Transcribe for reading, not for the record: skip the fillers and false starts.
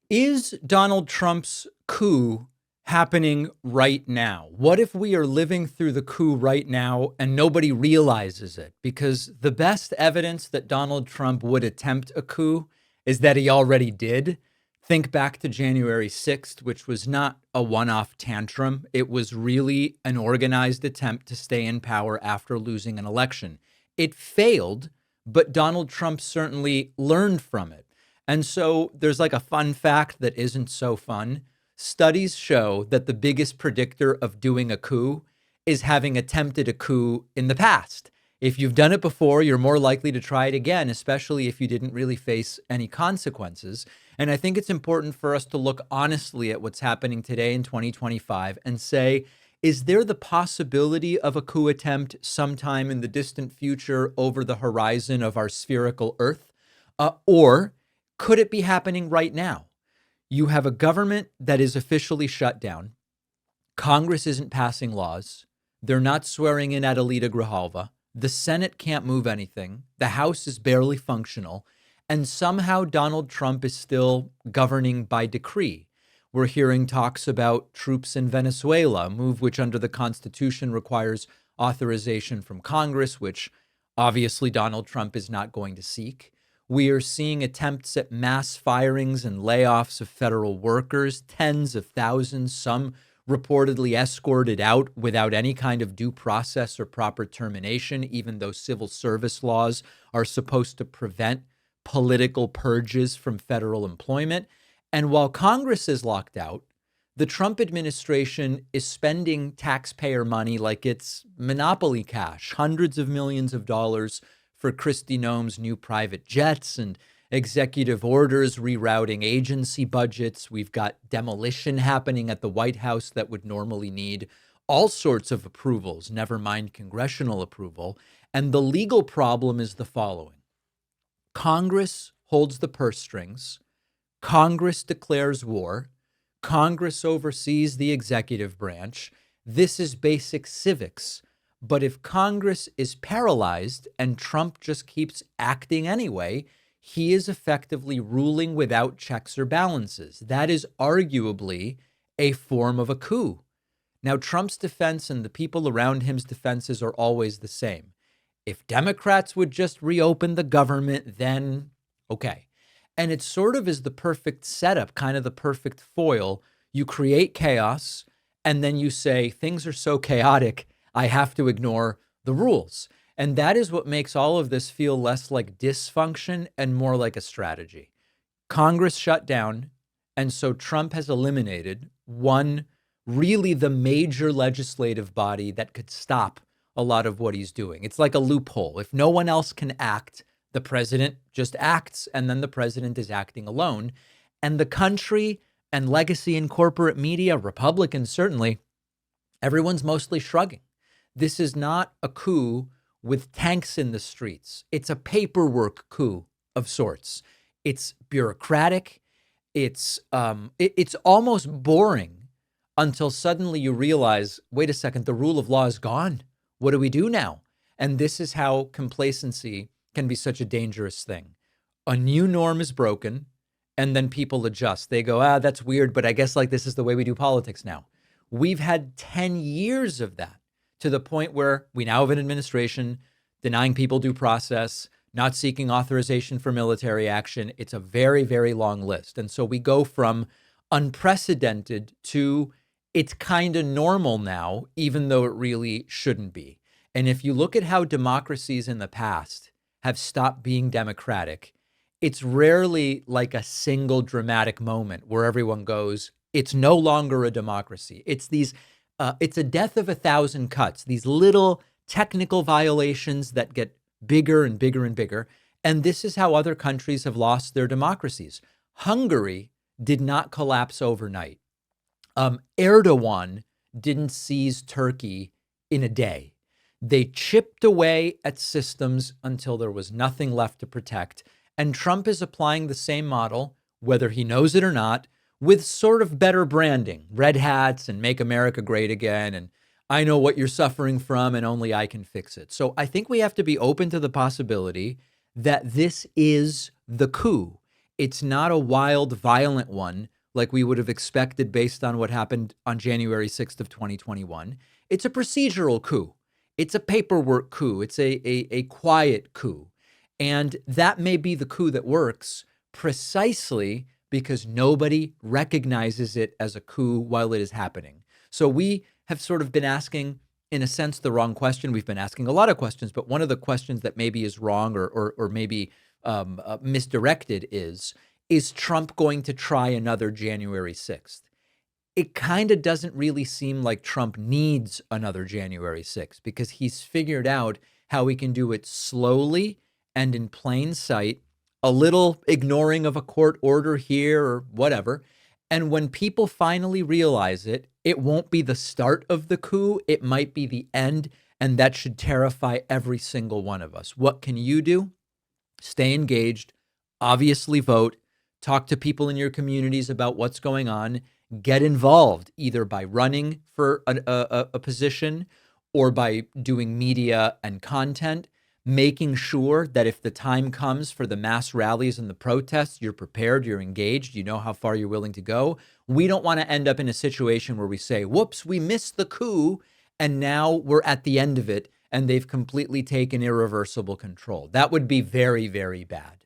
Is Donald Trump's coup happening right now? What if we are living through the coup right now and nobody realizes it? Because the best evidence that Donald Trump would attempt a coup is that he already did. Think back to January 6th, which was not a one off tantrum. It was really an organized attempt to stay in power after losing an election. It failed, but Donald Trump certainly learned from it. And so there's like a fun fact that isn't so fun. Studies show that the biggest predictor of doing a coup is having attempted a coup in the past. If you've done it before, you're more likely to try it again, especially if you didn't really face any consequences. And I think it's important for us to look honestly at what's happening today in 2025 and say, is there the possibility of a coup attempt sometime in the distant future over the horizon of our spherical Earth? Or could it be happening right now? You have a government that is officially shut down. Congress isn't passing laws. They're not swearing in Adelita Grijalva. The Senate can't move anything. The House is barely functional. And somehow Donald Trump is still governing by decree. We're hearing talks about troops in Venezuela, a move which under the Constitution requires authorization from Congress, which obviously Donald Trump is not going to seek. We are seeing attempts at mass firings and layoffs of federal workers, tens of thousands, some reportedly escorted out without any kind of due process or proper termination, even though civil service laws are supposed to prevent political purges from federal employment. And while Congress is locked out, the Trump administration is spending taxpayer money like it's monopoly cash, hundreds of millions of dollars for Kristi Noem's new private jets and executive orders rerouting agency budgets. We've got demolition happening at the White House that would normally need all sorts of approvals, never mind congressional approval. And the legal problem is the following. Congress holds the purse strings. Congress declares war. Congress oversees the executive branch. This is basic civics. But if Congress is paralyzed and Trump just keeps acting anyway, he is effectively ruling without checks or balances. That is arguably a form of a coup. Now, Trump's defense and the people around him's defenses are always the same. If Democrats would just reopen the government, then okay. And it sort of is the perfect setup, kind of the perfect foil. You create chaos, and then you say, things are so chaotic, I have to ignore the rules. And that is what makes all of this feel less like dysfunction and more like a strategy. Congress shut down, and so Trump has eliminated one, really the major legislative body that could stop a lot of what he's doing. It's like a loophole. If no one else can act, the president just acts, and then the president is acting alone. And the country and legacy and corporate media, Republicans certainly, everyone's mostly shrugging. This is not a coup with tanks in the streets. It's a paperwork coup of sorts. It's bureaucratic. It's almost boring until suddenly you realize, wait a second, the rule of law is gone. What do we do now? And this is how complacency can be such a dangerous thing. A new norm is broken, and then people adjust. They go, that's weird, but I guess like this is the way we do politics now. We've had 10 years of that, to the point where we now have an administration denying people due process, not seeking authorization for military action. It's a very, very long list. And so we go from unprecedented to it's kind of normal now, even though it really shouldn't be. And if you look at how democracies in the past have stopped being democratic, it's rarely like a single dramatic moment where everyone goes, it's no longer a democracy. It's a death of a thousand cuts, these little technical violations that get bigger and bigger and bigger. And this is how other countries have lost their democracies. Hungary did not collapse overnight. Erdogan didn't seize Turkey in a day. They chipped away at systems until there was nothing left to protect. And Trump is applying the same model, whether he knows it or not, with sort of better branding, red hats and make America great again. And I know what you're suffering from and only I can fix it. So I think we have to be open to the possibility that this is the coup. It's not a wild, violent one like we would have expected based on what happened on January 6th of 2021. It's a procedural coup. It's a paperwork coup. It's a quiet coup. And that may be the coup that works precisely because nobody recognizes it as a coup while it is happening. So we have sort of been asking, in a sense, the wrong question. We've been asking a lot of questions, but one of the questions that maybe is wrong or maybe misdirected is Trump going to try another January 6th? It kind of doesn't really seem like Trump needs another January 6th because he's figured out how he can do it slowly and in plain sight, a little ignoring of a court order here or whatever. And when people finally realize it, it won't be the start of the coup. It might be the end. And that should terrify every single one of us. What can you do? Stay engaged, obviously vote, talk to people in your communities about what's going on, get involved either by running for a position or by doing media and content, making sure that if the time comes for the mass rallies and the protests, you're prepared, you're engaged, you know how far you're willing to go. We don't want to end up in a situation where we say, whoops, we missed the coup, and now we're at the end of it and they've completely taken irreversible control. That would be very, very bad.